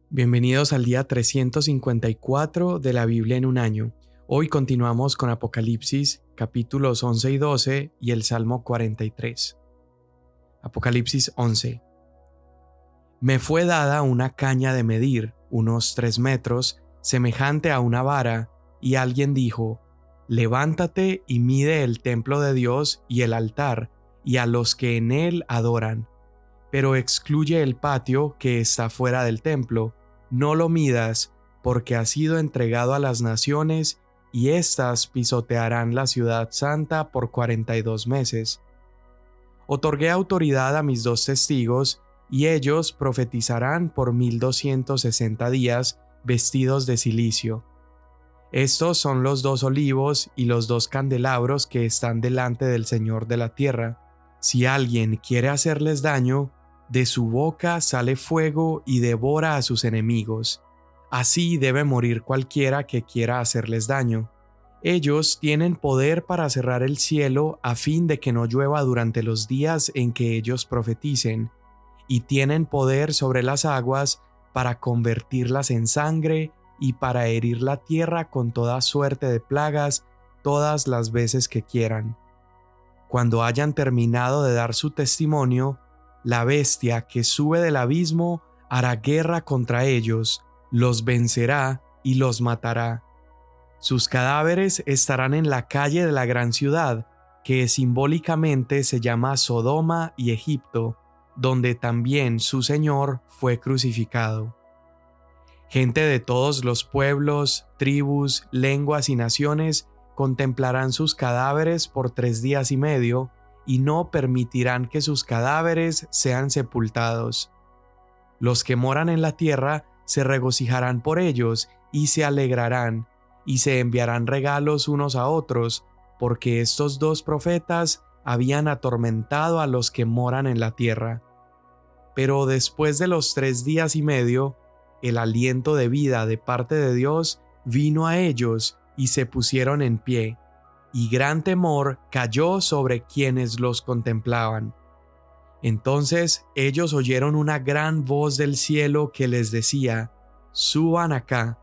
Bienvenidos al día 354 de la Biblia en un año. Hoy continuamos con Apocalipsis, capítulos 11 y 12 y el Salmo 43. Apocalipsis 11. Me fue dada una caña de medir, unos 3 metros, semejante a una vara, y alguien dijo: Levántate y mide el templo de Dios y el altar, y a los que en él adoran. Pero excluye el patio que está fuera del templo. No lo midas, porque ha sido entregado a las naciones, y éstas pisotearán la ciudad santa por 42 meses. Otorgué autoridad a mis 2 testigos, y ellos profetizarán por 1260 días, vestidos de cilicio. Estos son los 2 olivos y los 2 candelabros que están delante del Señor de la tierra. Si alguien quiere hacerles daño, de su boca sale fuego y devora a sus enemigos. Así debe morir cualquiera que quiera hacerles daño. Ellos tienen poder para cerrar el cielo a fin de que no llueva durante los días en que ellos profeticen, y tienen poder sobre las aguas para convertirlas en sangre y para herir la tierra con toda suerte de plagas todas las veces que quieran. Cuando hayan terminado de dar su testimonio, la bestia que sube del abismo hará guerra contra ellos, los vencerá y los matará. Sus cadáveres estarán en la calle de la gran ciudad, que simbólicamente se llama Sodoma y Egipto, donde también su Señor fue crucificado. Gente de todos los pueblos, tribus, lenguas y naciones contemplarán sus cadáveres por 3 días y medio, y no permitirán que sus cadáveres sean sepultados. Los que moran en la tierra se regocijarán por ellos y se alegrarán, y se enviarán regalos unos a otros, porque estos 2 profetas habían atormentado a los que moran en la tierra. Pero después de los 3 días y medio, el aliento de vida de parte de Dios vino a ellos y se pusieron en pie, y gran temor cayó sobre quienes los contemplaban. Entonces ellos oyeron una gran voz del cielo que les decía: Suban acá.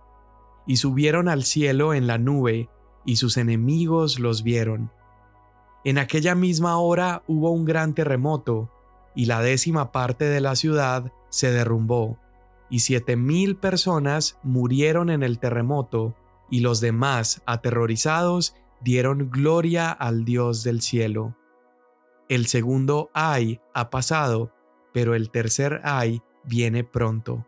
Y subieron al cielo en la nube, y sus enemigos los vieron. En aquella misma hora hubo un gran terremoto, y la 10ª parte de la ciudad se derrumbó, y 7,000 personas murieron en el terremoto, y los demás, aterrorizados, dieron gloria al Dios del cielo. El segundo ay ha pasado, pero el tercer ay viene pronto.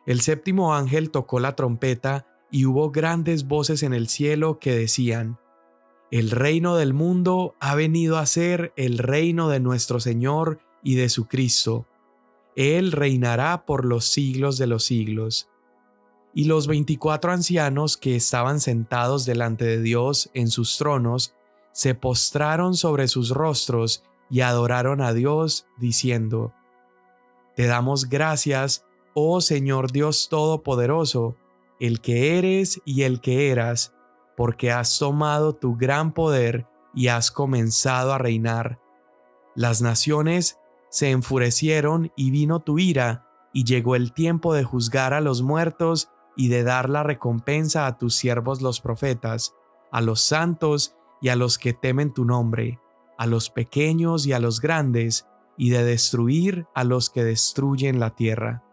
El 7º ángel tocó la trompeta y hubo grandes voces en el cielo que decían: El reino del mundo ha venido a ser el reino de nuestro Señor y de su Cristo. Él reinará por los siglos de los siglos. Y los 24 ancianos que estaban sentados delante de Dios en sus tronos se postraron sobre sus rostros y adoraron a Dios, diciendo: Te damos gracias, oh Señor Dios Todopoderoso, el que eres y el que eras, porque has tomado tu gran poder y has comenzado a reinar. Las naciones se enfurecieron y vino tu ira, y llegó el tiempo de juzgar a los muertos y de dar la recompensa a tus siervos los profetas, a los santos y a los que temen tu nombre, a los pequeños y a los grandes, y de destruir a los que destruyen la tierra.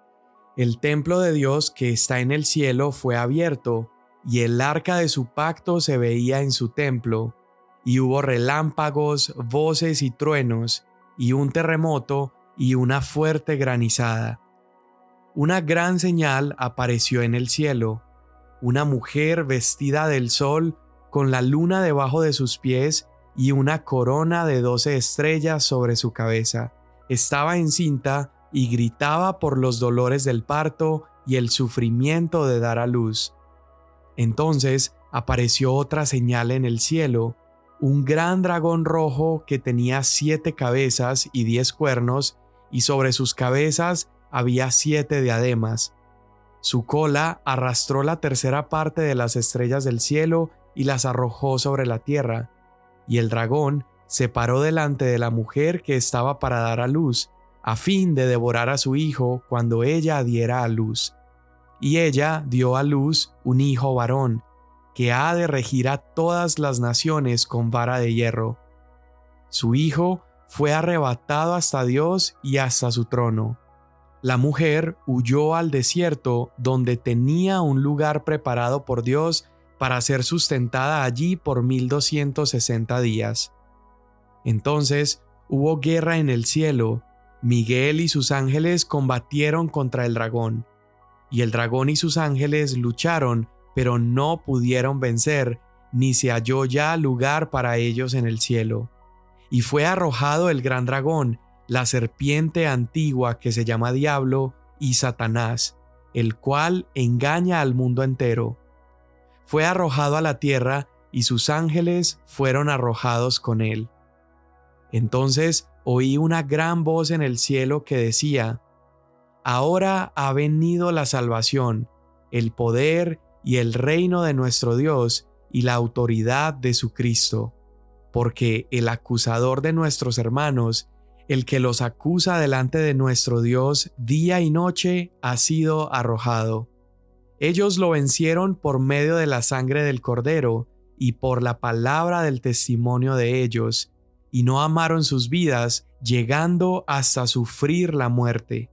El templo de Dios que está en el cielo fue abierto, y el arca de su pacto se veía en su templo, y hubo relámpagos, voces y truenos, y un terremoto y una fuerte granizada. Una gran señal apareció en el cielo: una mujer vestida del sol, con la luna debajo de sus pies y una corona de 12 estrellas sobre su cabeza. Estaba encinta y gritaba por los dolores del parto y el sufrimiento de dar a luz. Entonces apareció otra señal en el cielo: un gran dragón rojo que tenía 7 cabezas y 10 cuernos, y sobre sus cabezas había 7 diademas. Su cola arrastró la 1/3 parte de las estrellas del cielo y las arrojó sobre la tierra, y el dragón se paró delante de la mujer que estaba para dar a luz, a fin de devorar a su hijo cuando ella diera a luz. Y ella dio a luz un hijo varón, que ha de regir a todas las naciones con vara de hierro. Su hijo fue arrebatado hasta Dios y hasta su trono. La mujer huyó al desierto, donde tenía un lugar preparado por Dios para ser sustentada allí por 1260 días. Entonces hubo guerra en el cielo. Miguel y sus ángeles combatieron contra el dragón. Y el dragón y sus ángeles lucharon, pero no pudieron vencer, ni se halló ya lugar para ellos en el cielo. Y fue arrojado el gran dragón, la serpiente antigua que se llama Diablo y Satanás, el cual engaña al mundo entero. Fue arrojado a la tierra y sus ángeles fueron arrojados con él. Entonces oí una gran voz en el cielo que decía: Ahora ha venido la salvación, el poder y el reino de nuestro Dios y la autoridad de su Cristo, porque el acusador de nuestros hermanos, el que los acusa delante de nuestro Dios día y noche, ha sido arrojado. Ellos lo vencieron por medio de la sangre del Cordero y por la palabra del testimonio de ellos, y no amaron sus vidas, llegando hasta sufrir la muerte.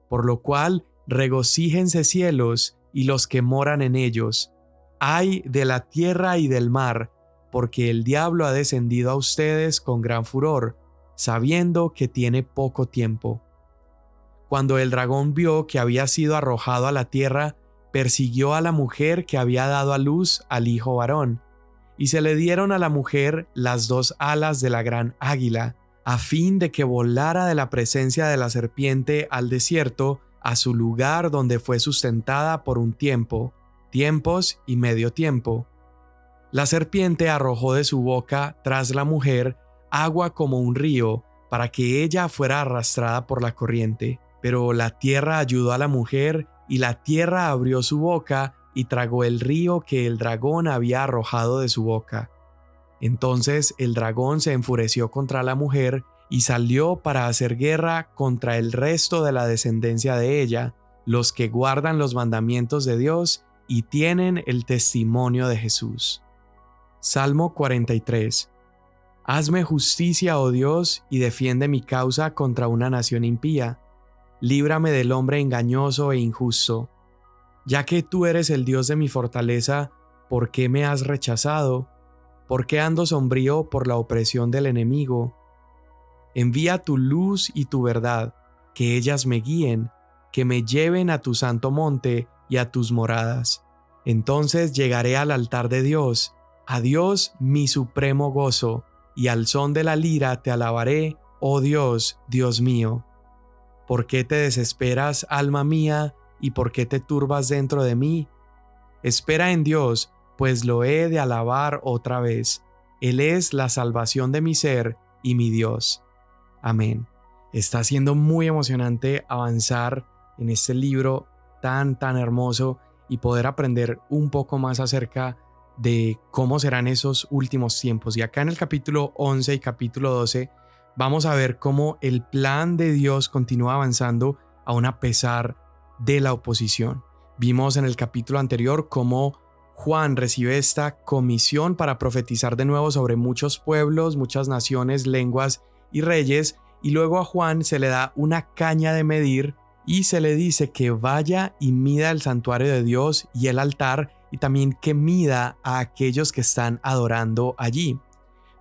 Por lo cual, regocíjense cielos y los que moran en ellos. Ay de la tierra y del mar, porque el diablo ha descendido a ustedes con gran furor, sabiendo que tiene poco tiempo. Cuando el dragón vio que había sido arrojado a la tierra, persiguió a la mujer que había dado a luz al hijo varón, y se le dieron a la mujer las 2 alas de la gran águila, a fin de que volara de la presencia de la serpiente al desierto, a su lugar donde fue sustentada por un tiempo, tiempos y medio tiempo. La serpiente arrojó de su boca tras la mujer agua como un río, para que ella fuera arrastrada por la corriente. Pero la tierra ayudó a la mujer, y la tierra abrió su boca y tragó el río que el dragón había arrojado de su boca. Entonces el dragón se enfureció contra la mujer y salió para hacer guerra contra el resto de la descendencia de ella, los que guardan los mandamientos de Dios y tienen el testimonio de Jesús. Salmo 43. Hazme justicia, oh Dios, y defiende mi causa contra una nación impía. Líbrame del hombre engañoso e injusto. Ya que tú eres el Dios de mi fortaleza, ¿por qué me has rechazado? ¿Por qué ando sombrío por la opresión del enemigo? Envía tu luz y tu verdad, que ellas me guíen, que me lleven a tu santo monte y a tus moradas. Entonces llegaré al altar de Dios, a Dios mi supremo gozo, y al son de la lira te alabaré, oh Dios, Dios mío. ¿Por qué te desesperas, alma mía, y por qué te turbas dentro de mí? Espera en Dios, pues lo he de alabar otra vez. Él es la salvación de mi ser y mi Dios. Amén. Está siendo muy emocionante avanzar en este libro tan hermoso y poder aprender un poco más acerca de cómo serán esos últimos tiempos. Y acá en el capítulo 11 y capítulo 12 vamos a ver cómo el plan de Dios continúa avanzando aún a pesar de la oposición. Vimos en el capítulo anterior cómo Juan recibe esta comisión para profetizar de nuevo sobre muchos pueblos, muchas naciones, lenguas y reyes, y luego a Juan se le da una caña de medir y se le dice que vaya y mida el santuario de Dios y el altar, y también que mida a aquellos que están adorando allí.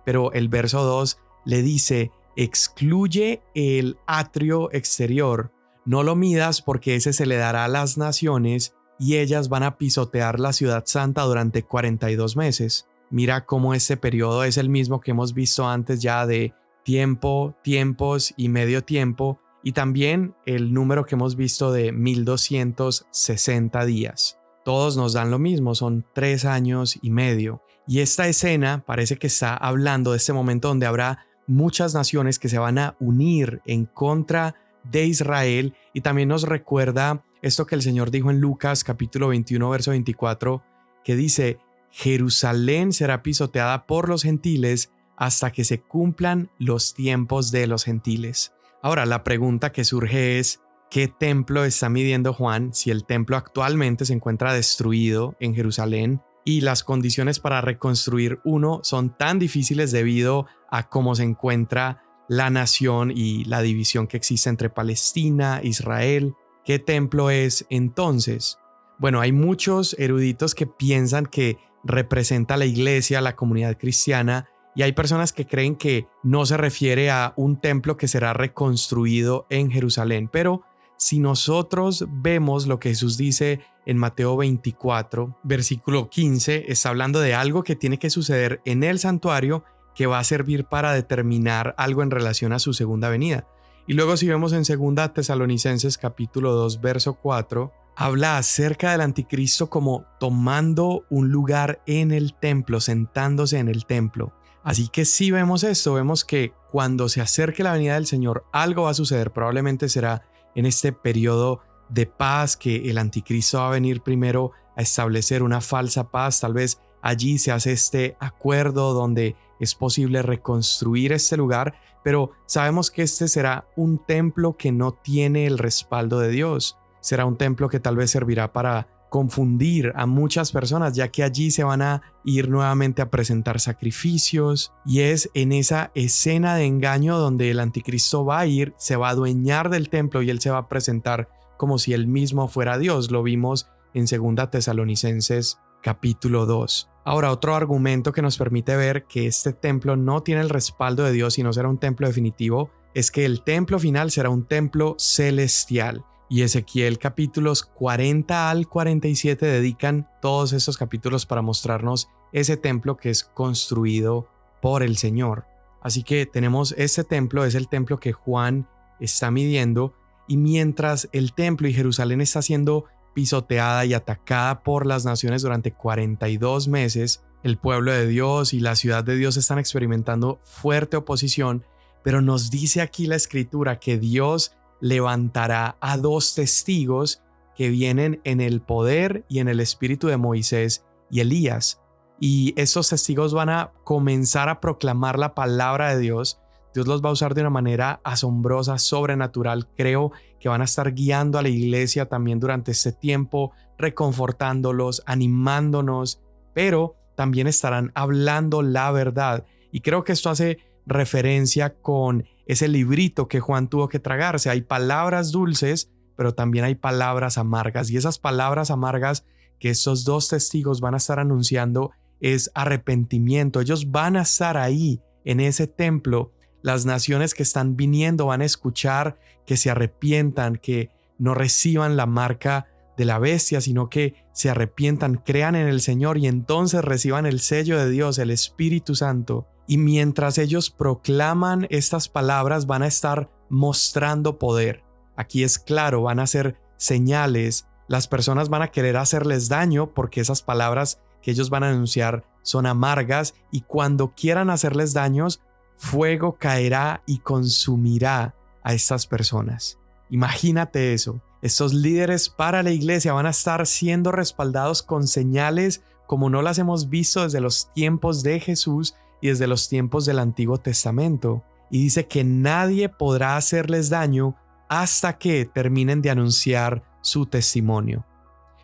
Pero el verso 2 le dice: excluye el atrio exterior, no lo midas porque ese se le dará a las naciones y ellas van a pisotear la ciudad santa durante 42 meses. Mira cómo este periodo es el mismo que hemos visto antes ya de tiempo, tiempos y medio tiempo, y también el número que hemos visto de 1260 días. Todos nos dan lo mismo, son 3 años y medio. Y esta escena parece que está hablando de este momento donde habrá muchas naciones que se van a unir en contra de Israel, y también nos recuerda esto que el Señor dijo en Lucas capítulo 21 verso 24, que dice: Jerusalén será pisoteada por los gentiles hasta que se cumplan los tiempos de los gentiles. Ahora, la pregunta que surge es, ¿qué templo está midiendo Juan si el templo actualmente se encuentra destruido en Jerusalén y las condiciones para reconstruir uno son tan difíciles debido a cómo se encuentra la nación y la división que existe entre Palestina, Israel? ¿Qué templo es entonces? Bueno, hay muchos eruditos que piensan que representa la iglesia, la comunidad cristiana, y hay personas que creen que no se refiere a un templo que será reconstruido en Jerusalén. Pero si nosotros vemos lo que Jesús dice en Mateo 24, versículo 15, está hablando de algo que tiene que suceder en el santuario que va a servir para determinar algo en relación a su segunda venida. Y luego si vemos en 2 Tesalonicenses capítulo 2, verso 4, habla acerca del anticristo como tomando un lugar en el templo, sentándose en el templo. Así que si vemos esto, vemos que cuando se acerque la venida del Señor, algo va a suceder. Probablemente será en este periodo de paz que el anticristo va a venir primero a establecer una falsa paz. Tal vez allí se hace este acuerdo donde es posible reconstruir este lugar, pero sabemos que este será un templo que no tiene el respaldo de Dios. Será un templo que tal vez servirá para confundir a muchas personas, ya que allí se van a ir nuevamente a presentar sacrificios, y es en esa escena de engaño donde el anticristo va a ir, se va a adueñar del templo y él se va a presentar como si él mismo fuera Dios. Lo vimos en 2 Tesalonicenses capítulo 2. Ahora, otro argumento que nos permite ver que este templo no tiene el respaldo de Dios y no será un templo definitivo es que el templo final será un templo celestial. Y Ezequiel capítulos 40 al 47 dedican todos estos capítulos para mostrarnos ese templo que es construido por el Señor. Así que tenemos este templo, es el templo que Juan está midiendo, y mientras el templo y Jerusalén está siendo pisoteada y atacada por las naciones durante 42 meses, el pueblo de Dios y la ciudad de Dios están experimentando fuerte oposición, pero nos dice aquí la Escritura que Dios levantará a 2 testigos que vienen en el poder y en el espíritu de Moisés y Elías. Y estos testigos van a comenzar a proclamar la palabra de Dios. Dios los va a usar de una manera asombrosa, sobrenatural. Creo que van a estar guiando a la iglesia también durante este tiempo, reconfortándolos, animándonos, pero también estarán hablando la verdad. Y creo que esto hace referencia con ese librito que Juan tuvo que tragarse. Hay palabras dulces, pero también hay palabras amargas. Y esas palabras amargas que estos 2 testigos van a estar anunciando es arrepentimiento. Ellos van a estar ahí en ese templo. Las naciones que están viniendo van a escuchar que se arrepientan, que no reciban la marca de la bestia, sino que se arrepientan, crean en el Señor y entonces reciban el sello de Dios, el Espíritu Santo. Y mientras ellos proclaman estas palabras, van a estar mostrando poder. Aquí es claro, van a hacer señales. Las personas van a querer hacerles daño porque esas palabras que ellos van a anunciar son amargas, y cuando quieran hacerles daños, fuego caerá y consumirá a estas personas. Imagínate eso. Estos líderes para la iglesia van a estar siendo respaldados con señales como no las hemos visto desde los tiempos de Jesús y desde los tiempos del Antiguo Testamento. Y dice que nadie podrá hacerles daño hasta que terminen de anunciar su testimonio.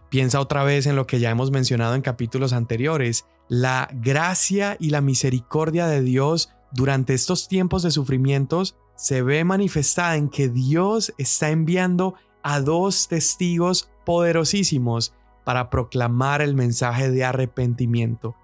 Piensa otra vez en lo que ya hemos mencionado en capítulos anteriores. La gracia y la misericordia de Dios durante estos tiempos de sufrimientos se ve manifestada en que Dios está enviando a 2 testigos poderosísimos para proclamar el mensaje de arrepentimiento.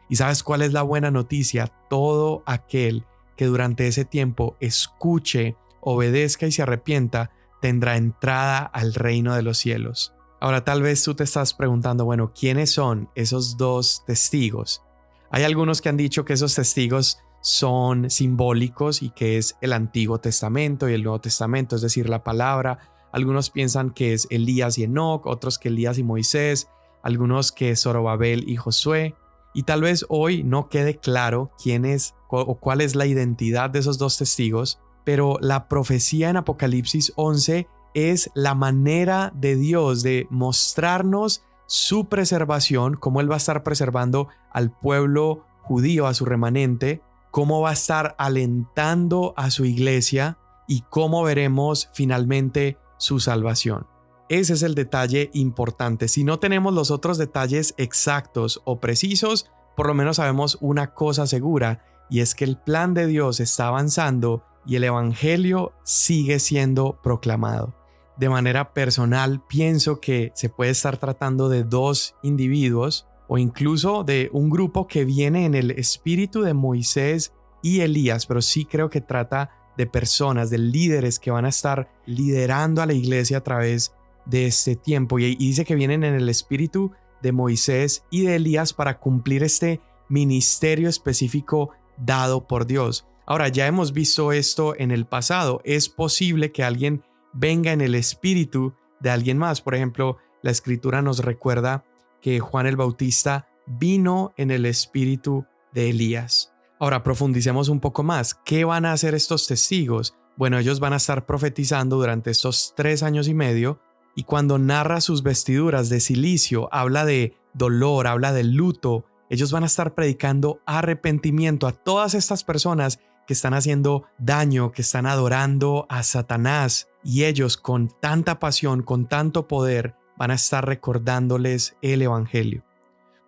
¿Y sabes cuál es la buena noticia? Todo aquel que durante ese tiempo escuche, obedezca y se arrepienta, tendrá entrada al reino de los cielos. Ahora tal vez tú te estás preguntando, bueno, ¿quiénes son esos 2 testigos? Hay algunos que han dicho que esos testigos son simbólicos y que es el Antiguo Testamento y el Nuevo Testamento, es decir, la palabra. Algunos piensan que es Elías y Enoc, otros que Elías y Moisés, algunos que es Zorobabel y Josué. Y tal vez hoy no quede claro quién es o cuál es la identidad de esos 2 testigos, pero la profecía en Apocalipsis 11 es la manera de Dios de mostrarnos su preservación, cómo Él va a estar preservando al pueblo judío, a su remanente, cómo va a estar alentando a su iglesia y cómo veremos finalmente su salvación. Ese es el detalle importante. Si no tenemos los otros detalles exactos o precisos, por lo menos sabemos una cosa segura, y es que el plan de Dios está avanzando y el evangelio sigue siendo proclamado. De manera personal, pienso que se puede estar tratando de dos individuos o incluso de un grupo que viene en el espíritu de Moisés y Elías, pero sí creo que trata de personas, de líderes que van a estar liderando a la iglesia a través de este tiempo. Y dice que vienen en el espíritu de Moisés y de Elías para cumplir este ministerio específico dado por Dios. Ahora, ya hemos visto esto en el pasado. Es posible que alguien venga en el espíritu de alguien más. Por ejemplo, la escritura nos recuerda que Juan el Bautista vino en el espíritu de Elías. Ahora, profundicemos un poco más. ¿Qué van a hacer estos testigos? Bueno, ellos van a estar profetizando durante estos 3 años y medio, y cuando narra sus vestiduras de cilicio, habla de dolor, habla de luto. Ellos van a estar predicando arrepentimiento a todas estas personas que están haciendo daño, que están adorando a Satanás, y ellos con tanta pasión, con tanto poder, van a estar recordándoles el evangelio.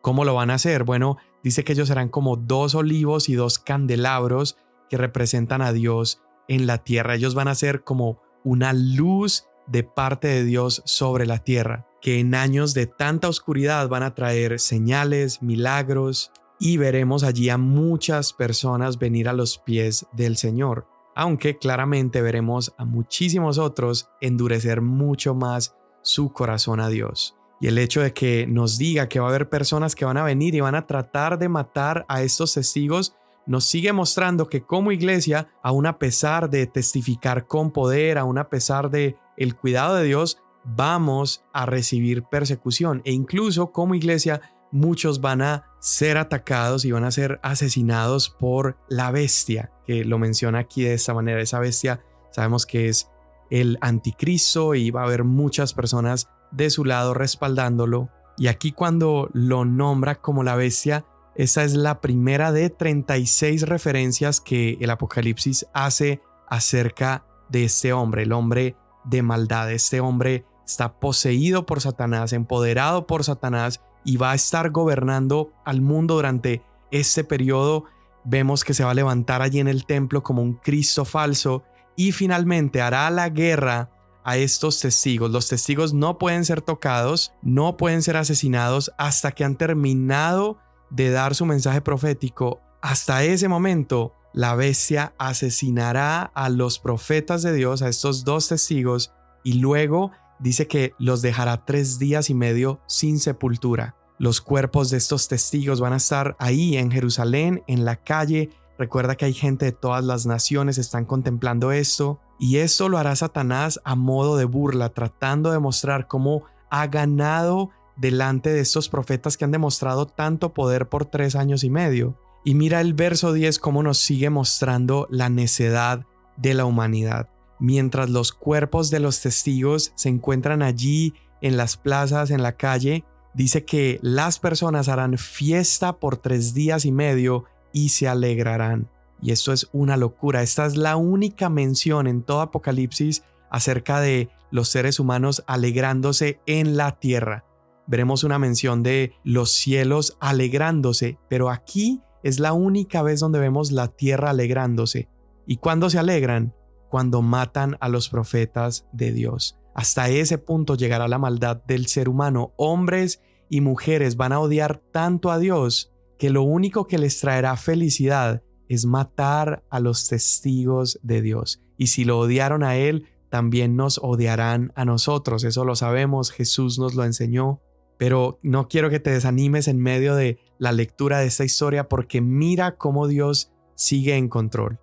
¿Cómo lo van a hacer? Bueno, dice que ellos serán como 2 olivos y 2 candelabros que representan a Dios en la tierra. Ellos van a ser como una luz de parte de Dios sobre la tierra, que en años de tanta oscuridad van a traer señales, milagros, y veremos allí a muchas personas venir a los pies del Señor, aunque claramente veremos a muchísimos otros endurecer mucho más su corazón a Dios. Y el hecho de que nos diga que va a haber personas que van a venir y van a tratar de matar a estos testigos nos sigue mostrando que como iglesia, aun a pesar de testificar con poder, aun a pesar de el cuidado de Dios, vamos a recibir persecución, e incluso como iglesia muchos van a ser atacados y van a ser asesinados por la bestia, que lo menciona aquí de esta manera. Esa bestia sabemos que es el anticristo y va a haber muchas personas de su lado respaldándolo. Y aquí cuando lo nombra como la bestia, esa es la primera de 36 referencias que el Apocalipsis hace acerca de este hombre, el hombre de maldad. Este hombre está poseído por Satanás, empoderado por Satanás, y va a estar gobernando al mundo durante este periodo. Vemos que se va a levantar allí en el templo como un Cristo falso y finalmente hará la guerra a estos testigos. Los testigos no pueden ser tocados, no pueden ser asesinados hasta que han terminado de dar su mensaje profético. Hasta ese momento, la bestia asesinará a los profetas de Dios, a estos 2 testigos, y luego dice que los dejará 3 días y medio sin sepultura. Los cuerpos de estos testigos van a estar ahí en Jerusalén, en la calle. Recuerda que hay gente de todas las naciones, están contemplando esto. Y esto lo hará Satanás a modo de burla, tratando de mostrar cómo ha ganado delante de estos profetas que han demostrado tanto poder por 3 años y medio. Y mira el verso 10 cómo nos sigue mostrando la necedad de la humanidad. Mientras los cuerpos de los testigos se encuentran allí en las plazas, en la calle, dice que las personas harán fiesta por 3 días y medio y se alegrarán. Y esto es una locura. Esta es la única mención en todo Apocalipsis acerca de los seres humanos alegrándose en la tierra. Veremos una mención de los cielos alegrándose, pero aquí es la única vez donde vemos la tierra alegrándose. ¿Y cuándo se alegran? Cuando matan a los profetas de Dios. Hasta ese punto llegará la maldad del ser humano. Hombres y mujeres van a odiar tanto a Dios que lo único que les traerá felicidad es matar a los testigos de Dios. Y si lo odiaron a Él, también nos odiarán a nosotros. Eso lo sabemos, Jesús nos lo enseñó. Pero no quiero que te desanimes en medio de la lectura de esta historia, porque mira cómo Dios sigue en control.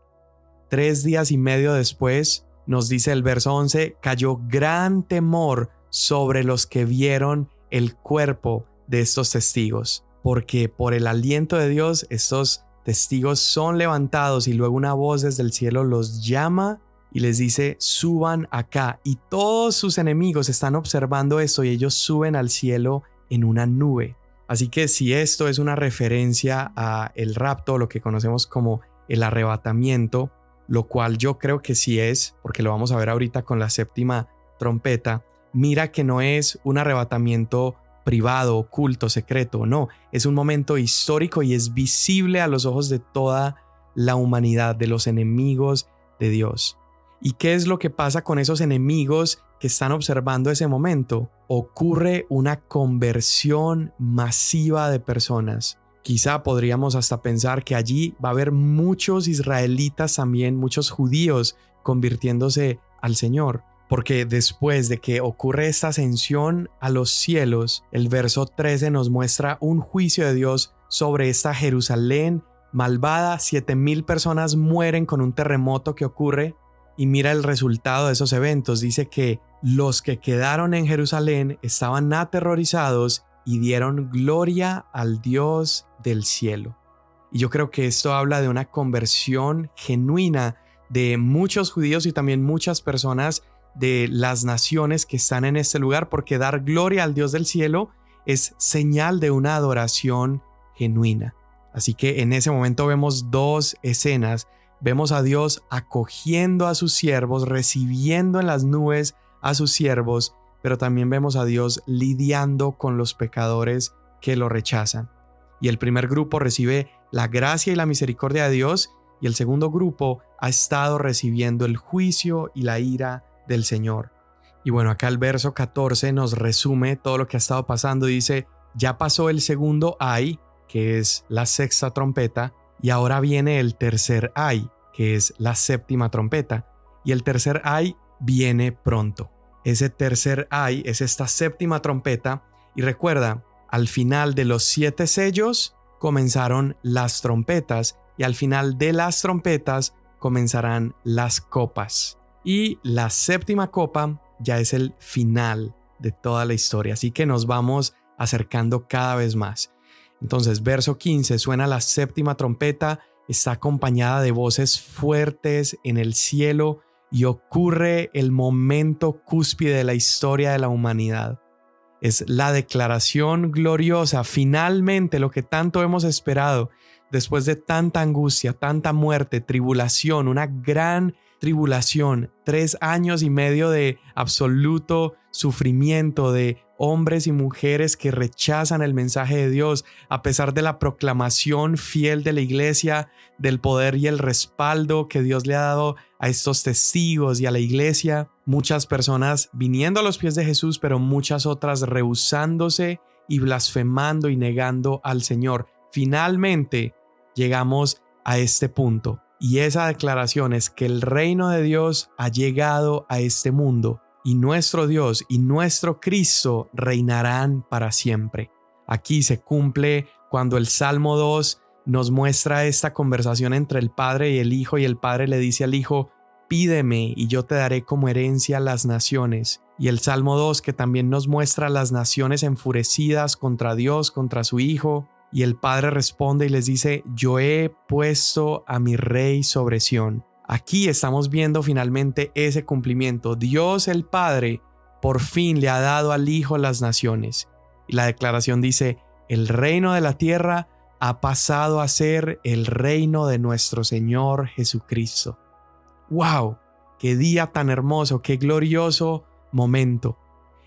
3 días y medio después, nos dice el verso 11, cayó gran temor sobre los que vieron el cuerpo de estos testigos, porque por el aliento de Dios estos testigos son levantados y luego una voz desde el cielo los llama y les dice suban acá, y todos sus enemigos están observando esto y ellos suben al cielo en una nube. Así que si esto es una referencia a el rapto, lo que conocemos como el arrebatamiento, lo cual yo creo que sí es, porque lo vamos a ver ahorita con la séptima trompeta, mira que no es un arrebatamiento privado, oculto, secreto, no, es un momento histórico y es visible a los ojos de toda la humanidad, de los enemigos de Dios. ¿Y qué es lo que pasa con esos enemigos que están observando ese momento? Ocurre una conversión masiva de personas. Quizá podríamos hasta pensar que allí va a haber muchos israelitas también, muchos judíos convirtiéndose al Señor. Porque después de que ocurre esta ascensión a los cielos, el verso 13 nos muestra un juicio de Dios sobre esta Jerusalén malvada. 7,000 personas mueren con un terremoto que ocurre. Y mira el resultado de esos eventos. Dice que los que quedaron en Jerusalén estaban aterrorizados y dieron gloria al Dios del cielo. Y yo creo que esto habla de una conversión genuina de muchos judíos y también muchas personas de las naciones que están en este lugar, porque dar gloria al Dios del cielo es señal de una adoración genuina. Así que en ese momento vemos dos escenas. Vemos a Dios acogiendo a sus siervos, recibiendo en las nubes a sus siervos, pero también vemos a Dios lidiando con los pecadores que lo rechazan. Y el primer grupo recibe la gracia y la misericordia de Dios, y el segundo grupo ha estado recibiendo el juicio y la ira del Señor. Y bueno, acá el verso 14 nos resume todo lo que ha estado pasando. Dice, ya pasó el segundo ay, que es la sexta trompeta, y ahora viene el tercer ay, que es la séptima trompeta, y el tercer ay viene pronto. Ese tercer ay es esta séptima trompeta, y recuerda, al final de los 7 sellos comenzaron las trompetas, y al final de las trompetas comenzarán las copas. Y la séptima copa ya es el final de toda la historia, así que nos vamos acercando cada vez más. Entonces, verso 15, suena la séptima trompeta, está acompañada de voces fuertes en el cielo y ocurre el momento cúspide de la historia de la humanidad. Es la declaración gloriosa, finalmente lo que tanto hemos esperado, después de tanta angustia, tanta muerte, tribulación, una gran tribulación, 3 años y medio de absoluto sufrimiento, de hombres y mujeres que rechazan el mensaje de Dios, a pesar de la proclamación fiel de la iglesia, del poder y el respaldo que Dios le ha dado a estos testigos y a la iglesia. Muchas personas viniendo a los pies de Jesús, pero muchas otras rehusándose y blasfemando y negando al Señor. Finalmente llegamos a este punto. Y esa declaración es que el reino de Dios ha llegado a este mundo y nuestro Dios y nuestro Cristo reinarán para siempre. Aquí se cumple cuando el Salmo 2 nos muestra esta conversación entre el Padre y el Hijo, y el Padre le dice al Hijo, pídeme y yo te daré como herencia las naciones. Y el Salmo 2 que también nos muestra las naciones enfurecidas contra Dios, contra su Hijo. Y el Padre responde y les dice, yo he puesto a mi Rey sobre Sión. Aquí estamos viendo finalmente ese cumplimiento. Dios el Padre por fin le ha dado al Hijo las naciones. Y la declaración dice, el reino de la tierra ha pasado a ser el reino de nuestro Señor Jesucristo. ¡Wow! ¡Qué día tan hermoso! ¡Qué glorioso momento!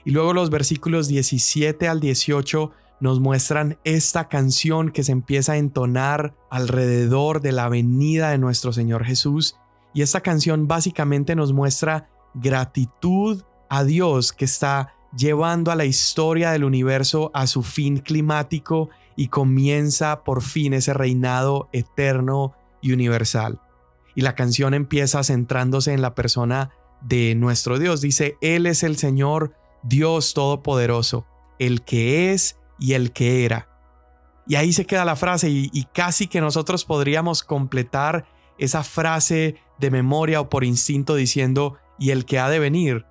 Y luego los versículos 17 al 18 nos muestran esta canción que se empieza a entonar alrededor de la venida de nuestro Señor Jesús. Y esta canción básicamente nos muestra gratitud a Dios que está llevando a la historia del universo a su fin climático y comienza por fin ese reinado eterno y universal. Y la canción empieza centrándose en la persona de nuestro Dios. Dice, Él es el Señor, Dios Todopoderoso, el que es y el que era. Y ahí se queda la frase y casi que nosotros podríamos completar esa frase de memoria o por instinto diciendo y el que ha de venir.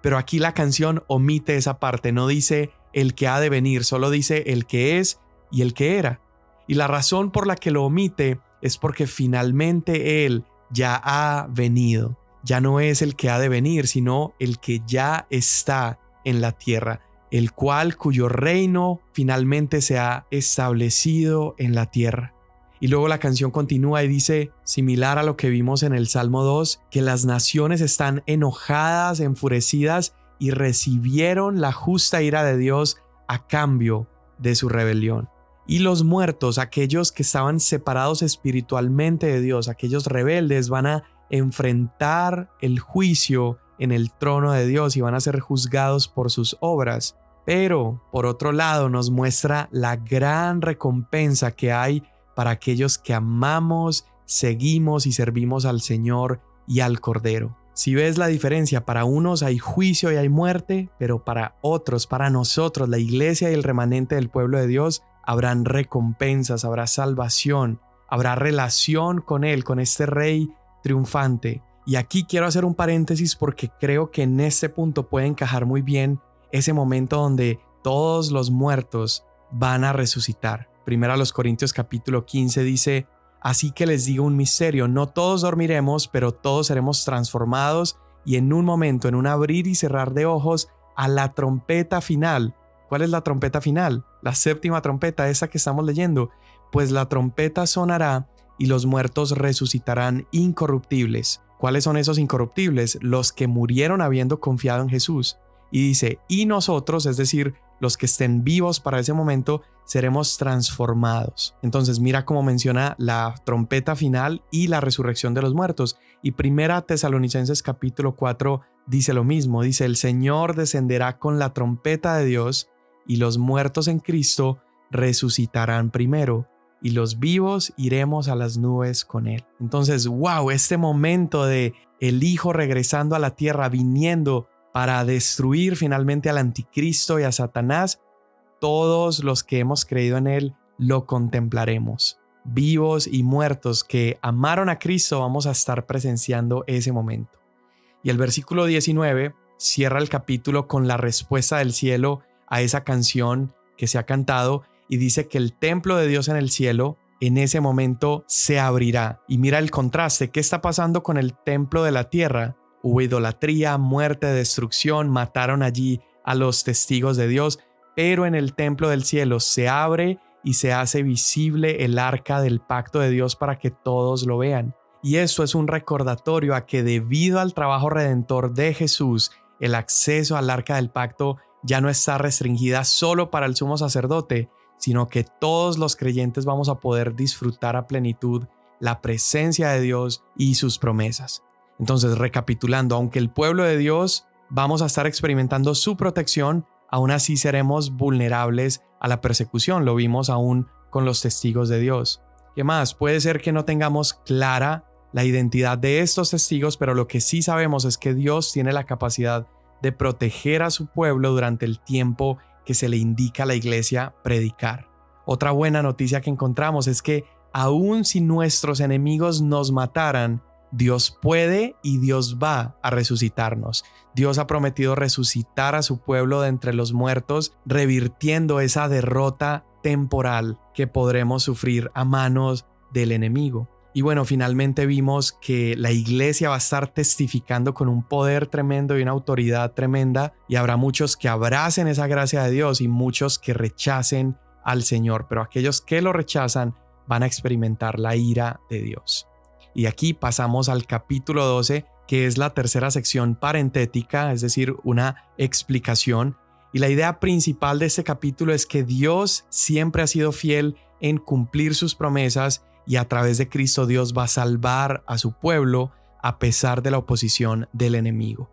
Pero aquí la canción omite esa parte, no dice el que ha de venir, solo dice el que es y el que era. Y la razón por la que lo omite es porque finalmente Él ya ha venido. Ya no es el que ha de venir, sino el que ya está en la tierra, el cuyo reino finalmente se ha establecido en la tierra. Y luego la canción continúa y dice, similar a lo que vimos en el Salmo 2, que las naciones están enojadas, enfurecidas y recibieron la justa ira de Dios a cambio de su rebelión. Y los muertos, aquellos que estaban separados espiritualmente de Dios, aquellos rebeldes, van a enfrentar el juicio en el trono de Dios y van a ser juzgados por sus obras. Pero, por otro lado, nos muestra la gran recompensa que hay para aquellos que amamos, seguimos y servimos al Señor y al Cordero. Si ves la diferencia, para unos hay juicio y hay muerte, pero para otros, para nosotros, la iglesia y el remanente del pueblo de Dios, habrán recompensas, habrá salvación, habrá relación con Él, con este Rey triunfante. Y aquí quiero hacer un paréntesis porque creo que en este punto puede encajar muy bien ese momento donde todos los muertos van a resucitar. Primero a los Corintios capítulo 15 dice, así que les digo un misterio, no todos dormiremos, pero todos seremos transformados y en un momento, en un abrir y cerrar de ojos, a la trompeta final. ¿Cuál es la trompeta final? La séptima trompeta, esa que estamos leyendo. Pues la trompeta sonará y los muertos resucitarán incorruptibles. ¿Cuáles son esos incorruptibles? Los que murieron habiendo confiado en Jesús. Y dice, y nosotros, es decir, los que estén vivos para ese momento, seremos transformados. Entonces mira cómo menciona la trompeta final y la resurrección de los muertos. Y Primera Tesalonicenses capítulo 4 dice lo mismo. Dice, el Señor descenderá con la trompeta de Dios y los muertos en Cristo resucitarán primero y los vivos iremos a las nubes con Él. Entonces, wow, este momento de el Hijo regresando a la tierra, viniendo para destruir finalmente al anticristo y a Satanás, todos los que hemos creído en Él lo contemplaremos. Vivos y muertos que amaron a Cristo, vamos a estar presenciando ese momento. Y el versículo 19 cierra el capítulo con la respuesta del cielo a esa canción que se ha cantado y dice que el templo de Dios en el cielo en ese momento se abrirá. Y mira el contraste, ¿qué está pasando con el templo de la tierra? Hubo idolatría, muerte, destrucción, mataron allí a los testigos de Dios, pero en el templo del cielo se abre y se hace visible el arca del pacto de Dios para que todos lo vean. Y esto es un recordatorio a que debido al trabajo redentor de Jesús, el acceso al arca del pacto ya no está restringida solo para el sumo sacerdote, sino que todos los creyentes vamos a poder disfrutar a plenitud la presencia de Dios y sus promesas. Entonces, recapitulando, aunque el pueblo de Dios vamos a estar experimentando su protección, aún así seremos vulnerables a la persecución. Lo vimos aún con los testigos de Dios. ¿Qué más? Puede ser que no tengamos clara la identidad de estos testigos, pero lo que sí sabemos es que Dios tiene la capacidad de proteger a su pueblo durante el tiempo que se le indica a la iglesia predicar. Otra buena noticia que encontramos es que aun si nuestros enemigos nos mataran, Dios puede y Dios va a resucitarnos. Dios ha prometido resucitar a su pueblo de entre los muertos, revirtiendo esa derrota temporal que podremos sufrir a manos del enemigo. Y bueno, finalmente vimos que la iglesia va a estar testificando con un poder tremendo y una autoridad tremenda, y habrá muchos que abracen esa gracia de Dios y muchos que rechacen al Señor, pero aquellos que lo rechazan van a experimentar la ira de Dios. Y aquí pasamos al capítulo 12, que es la tercera sección parentética, es decir, una explicación. Y la idea principal de este capítulo es que Dios siempre ha sido fiel en cumplir sus promesas y a través de Cristo Dios va a salvar a su pueblo a pesar de la oposición del enemigo.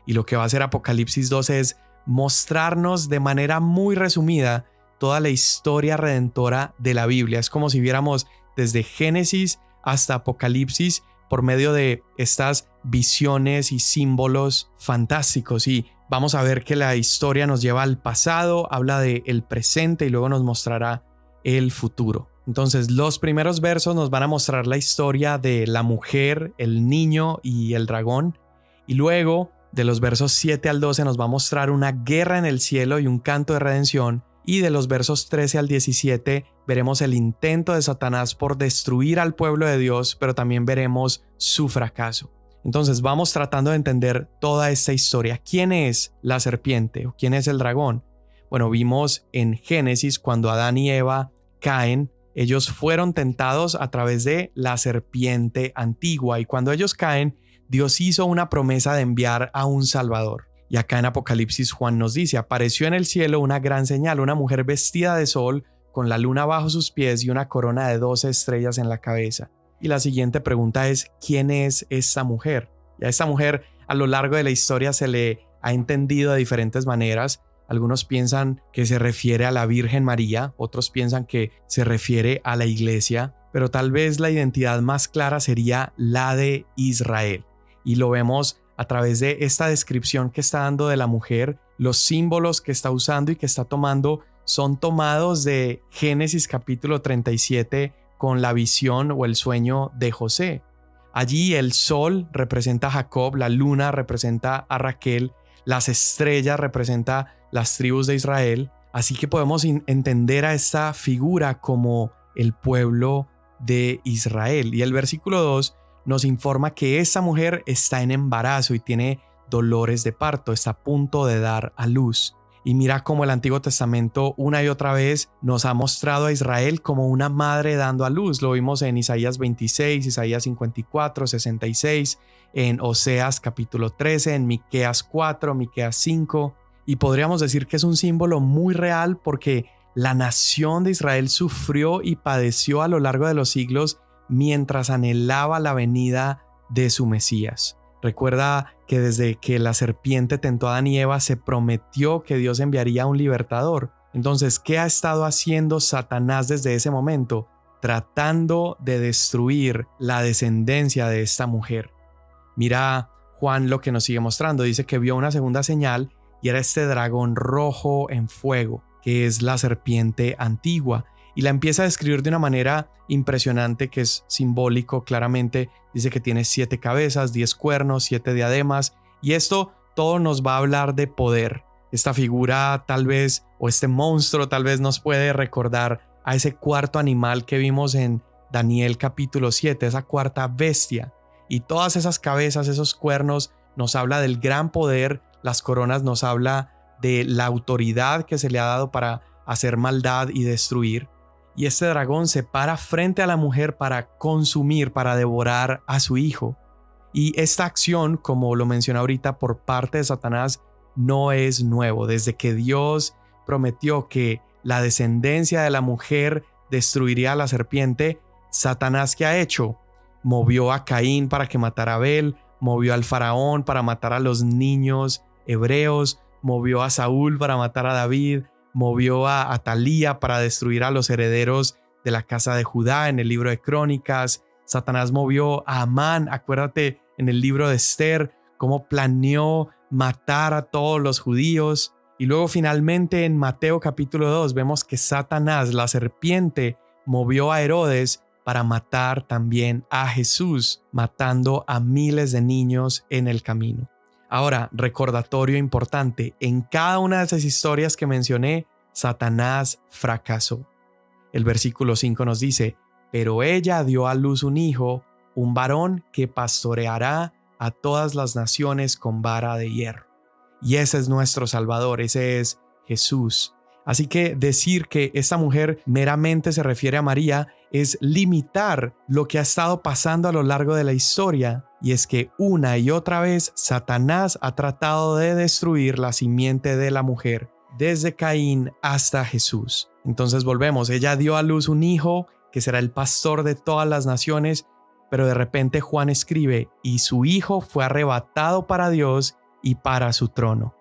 Y lo que va a hacer Apocalipsis 12 es mostrarnos de manera muy resumida toda la historia redentora de la Biblia. Es como si viéramos desde Génesis hasta Apocalipsis por medio de estas visiones y símbolos fantásticos. Y vamos a ver que la historia nos lleva al pasado, habla del presente y luego nos mostrará el futuro. Entonces, los primeros versos nos van a mostrar la historia de la mujer, el niño y el dragón. Y luego, de los versos 7 al 12, nos va a mostrar una guerra en el cielo y un canto de redención. Y de los versos 13 al 17, veremos el intento de Satanás por destruir al pueblo de Dios, pero también veremos su fracaso. Entonces, vamos tratando de entender toda esta historia. ¿Quién es la serpiente o quién es el dragón? Bueno, vimos en Génesis cuando Adán y Eva caen, ellos fueron tentados a través de la serpiente antigua y cuando ellos caen, Dios hizo una promesa de enviar a un Salvador. Y acá en Apocalipsis Juan nos dice, apareció en el cielo una gran señal, una mujer vestida de sol, con la luna bajo sus pies y una corona de 12 estrellas en la cabeza. Y la siguiente pregunta es, ¿quién es esta mujer? Y a esta mujer a lo largo de la historia se le ha entendido de diferentes maneras. Algunos piensan que se refiere a la Virgen María, otros piensan que se refiere a la Iglesia, pero tal vez la identidad más clara sería la de Israel. Y lo vemos a través de esta descripción que está dando de la mujer, los símbolos que está usando y que está tomando son tomados de Génesis capítulo 37 con la visión o el sueño de José. Allí el sol representa a Jacob, la luna representa a Raquel, las estrellas representan las tribus de Israel, así que podemos entender a esta figura como el pueblo de Israel. Y el versículo 2 nos informa que esa mujer está en embarazo y tiene dolores de parto, está a punto de dar a luz. Y mira cómo el Antiguo Testamento una y otra vez nos ha mostrado a Israel como una madre dando a luz. Lo vimos en Isaías 26, Isaías 54, 66, en Oseas capítulo 13, en Miqueas 4, Miqueas 5. Y podríamos decir que es un símbolo muy real porque la nación de Israel sufrió y padeció a lo largo de los siglos mientras anhelaba la venida de su Mesías. Recuerda que desde que la serpiente tentó a Adán y Eva se prometió que Dios enviaría a un libertador. Entonces, ¿qué ha estado haciendo Satanás desde ese momento? Tratando de destruir la descendencia de esta mujer. Mira Juan lo que nos sigue mostrando. Dice que vio una segunda señal y era este dragón rojo en fuego, que es la serpiente antigua. Y la empieza a describir de una manera impresionante que es simbólico claramente. Dice que tiene 7 cabezas, 10 cuernos, 7 diademas y esto todo nos va a hablar de poder. Esta figura tal vez o este monstruo tal vez nos puede recordar a ese cuarto animal que vimos en Daniel capítulo 7, esa cuarta bestia. Y todas esas cabezas, esos cuernos nos habla del gran poder, las coronas nos habla de la autoridad que se le ha dado para hacer maldad y destruir. Y este dragón se para frente a la mujer para consumir, para devorar a su hijo. Y esta acción, como lo mencioné ahorita, por parte de Satanás no es nuevo. Desde que Dios prometió que la descendencia de la mujer destruiría a la serpiente, Satanás, ¿qué ha hecho? Movió a Caín para que matara a Abel, movió al faraón para matar a los niños hebreos, movió a Saúl para matar a David, movió a Atalía para destruir a los herederos de la casa de Judá en el libro de Crónicas. Satanás movió a Amán, acuérdate en el libro de Esther, cómo planeó matar a todos los judíos. Y luego finalmente en Mateo capítulo 2 vemos que Satanás, la serpiente, movió a Herodes para matar también a Jesús, matando a miles de niños en el camino. Ahora, recordatorio importante, en cada una de esas historias que mencioné, Satanás fracasó. El versículo 5 nos dice, pero ella dio a luz un hijo, un varón que pastoreará a todas las naciones con vara de hierro. Y ese es nuestro Salvador, ese es Jesús. Así que decir que esta mujer meramente se refiere a María es limitar lo que ha estado pasando a lo largo de la historia, y es que una y otra vez Satanás ha tratado de destruir la simiente de la mujer, desde Caín hasta Jesús. Entonces volvemos, ella dio a luz un hijo que será el pastor de todas las naciones, pero de repente Juan escribe, y su hijo fue arrebatado para Dios y para su trono.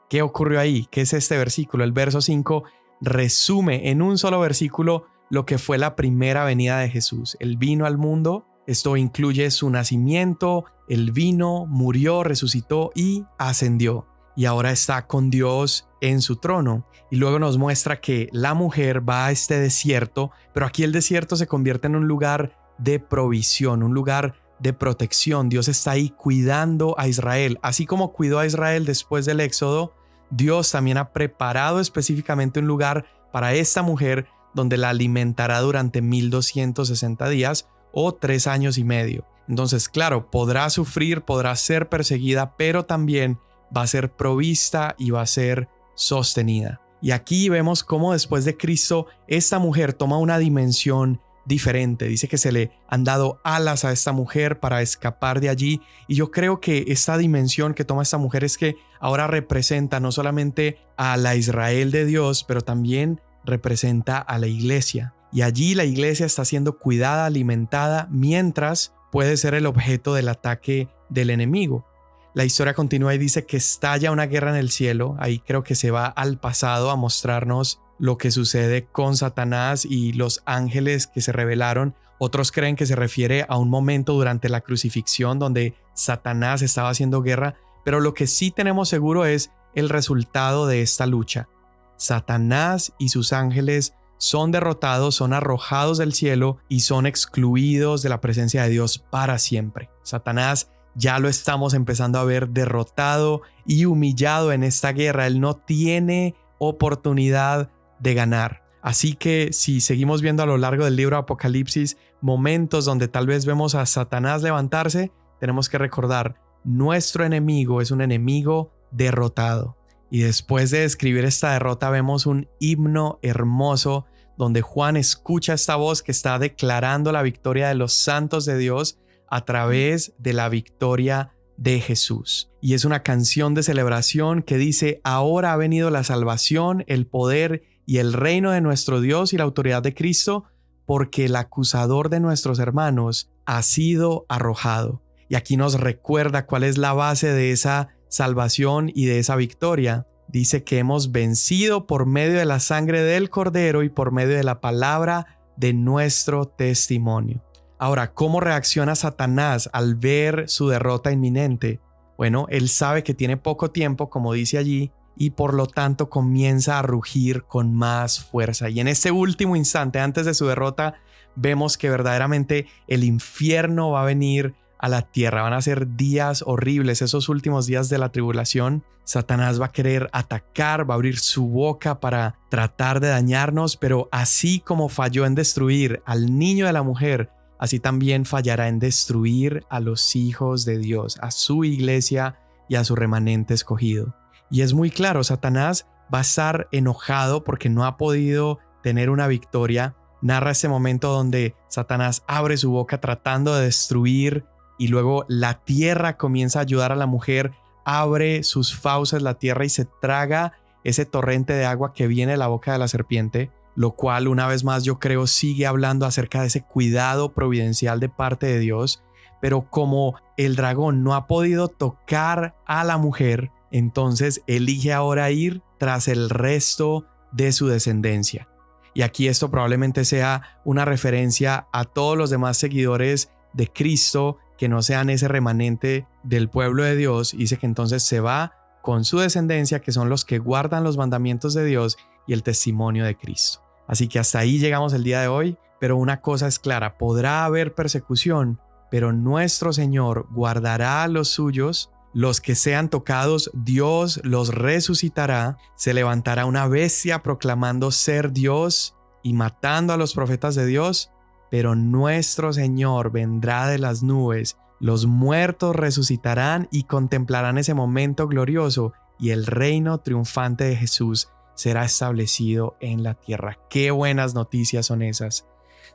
¿Qué ocurrió ahí? ¿Qué es este versículo? El verso 5 resume en un solo versículo lo que fue la primera venida de Jesús. Él vino al mundo, esto incluye su nacimiento, él vino, murió, resucitó y ascendió. Y ahora está con Dios en su trono. Y luego nos muestra que la mujer va a este desierto, pero aquí el desierto se convierte en un lugar de provisión, un lugar de protección. Dios está ahí cuidando a Israel. Así como cuidó a Israel después del Éxodo, Dios también ha preparado específicamente un lugar para esta mujer donde la alimentará durante 1260 días o 3 años y medio. Entonces, claro, podrá sufrir, podrá ser perseguida, pero también va a ser provista y va a ser sostenida. Y aquí vemos cómo después de Cristo esta mujer toma una dimensión diferente. Dice que se le han dado alas a esta mujer para escapar de allí. Y yo creo que esta dimensión que toma esta mujer es que ahora representa no solamente a la Israel de Dios, pero también representa a la iglesia. Y allí la iglesia está siendo cuidada, alimentada, mientras puede ser el objeto del ataque del enemigo. La historia continúa y dice que estalla una guerra en el cielo. Ahí creo que se va al pasado a mostrarnos lo que sucede con Satanás y los ángeles que se rebelaron. Otros creen que se refiere a un momento durante la crucifixión donde Satanás estaba haciendo guerra, pero lo que sí tenemos seguro es el resultado de esta lucha. Satanás y sus ángeles son derrotados, son arrojados del cielo y son excluidos de la presencia de Dios para siempre. Satanás ya lo estamos empezando a ver derrotado y humillado en esta guerra. Él no tiene oportunidad de ganar. Así que si seguimos viendo a lo largo del libro de Apocalipsis momentos donde tal vez vemos a Satanás levantarse, tenemos que recordar, nuestro enemigo es un enemigo derrotado. Y después de describir esta derrota vemos un himno hermoso donde Juan escucha esta voz que está declarando la victoria de los santos de Dios a través de la victoria de Jesús. Y es una canción de celebración que dice: ahora ha venido la salvación, el poder y el reino de nuestro Dios y la autoridad de Cristo, porque el acusador de nuestros hermanos ha sido arrojado. Y aquí nos recuerda cuál es la base de esa salvación y de esa victoria. Dice que hemos vencido por medio de la sangre del Cordero y por medio de la palabra de nuestro testimonio. Ahora, ¿cómo reacciona Satanás al ver su derrota inminente? Bueno, él sabe que tiene poco tiempo, como dice allí, y por lo tanto comienza a rugir con más fuerza. Y en este último instante, antes de su derrota, vemos que verdaderamente el infierno va a venir a la tierra. Van a ser días horribles, esos últimos días de la tribulación. Satanás va a querer atacar, va a abrir su boca para tratar de dañarnos, pero así como falló en destruir al niño de la mujer, así también fallará en destruir a los hijos de Dios, a su iglesia y a su remanente escogido. Y es muy claro, Satanás va a estar enojado porque no ha podido tener una victoria. Narra este momento donde Satanás abre su boca tratando de destruir y luego la tierra comienza a ayudar a la mujer, abre sus fauces la tierra y se traga ese torrente de agua que viene de la boca de la serpiente, lo cual una vez más yo creo sigue hablando acerca de ese cuidado providencial de parte de Dios. Pero como el dragón no ha podido tocar a la mujer, entonces elige ahora ir tras el resto de su descendencia. Y aquí esto probablemente sea una referencia a todos los demás seguidores de Cristo que no sean ese remanente del pueblo de Dios. Dice que entonces se va con su descendencia, que son los que guardan los mandamientos de Dios y el testimonio de Cristo. Así que hasta ahí llegamos el día de hoy, pero una cosa es clara: podrá haber persecución, pero nuestro Señor guardará a los suyos. Los que sean tocados, Dios los resucitará. Se levantará una bestia proclamando ser Dios y matando a los profetas de Dios, pero nuestro Señor vendrá de las nubes. Los muertos resucitarán y contemplarán ese momento glorioso, y el reino triunfante de Jesús será establecido en la tierra. Qué buenas noticias son esas.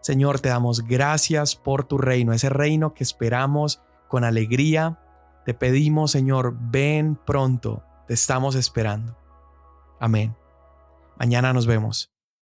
Señor, te damos gracias por tu reino, ese reino que esperamos con alegría. Te pedimos, Señor, ven pronto, te estamos esperando. Amén. Mañana nos vemos.